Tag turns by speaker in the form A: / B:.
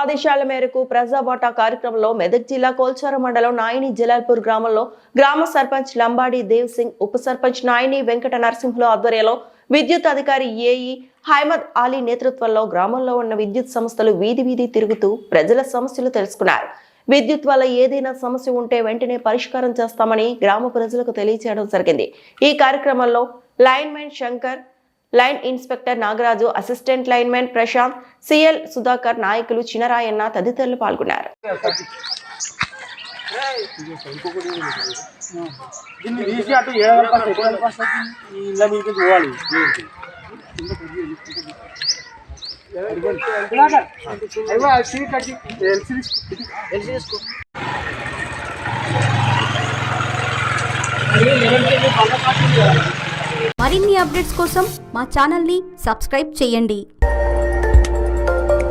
A: ఆదేశాల మేరకు ప్రజాబాటా కార్యక్రమంలో మెదక్ జిల్లా కోల్చార మండలం నాయని జలాల్పూర్ గ్రామంలో గ్రామ సర్పంచ్ లంబాడి దేవ్ సింగ్, ఉప సర్పంచ్ నాయని వెంకట నరసింహుల ఆధ్వర్యంలో విద్యుత్ అధికారి ఏఈ హైమద్ అలీ నేతృత్వంలో గ్రామంలో ఉన్న విద్యుత్ సంస్థలు వీధి తిరుగుతూ ప్రజల సమస్యలు తెలుసుకున్నారు. విద్యుత్ వల్ల ఏదైనా సమస్య ఉంటే వెంటనే పరిష్కారం చేస్తామని గ్రామ ప్రజలకు తెలియజేయడం జరిగింది. ఈ కార్యక్రమంలో linemen Shankar, line inspector Nagaraju, assistant linemen Prashanth, CL Sudhakar, నాయకులు చినరాయన్న తదితరులు పాల్గొన్నారు.
B: మరిన్ని అప్డేట్స్ కోసం మా ఛానల్ని సబ్స్క్రైబ్ చేయండి.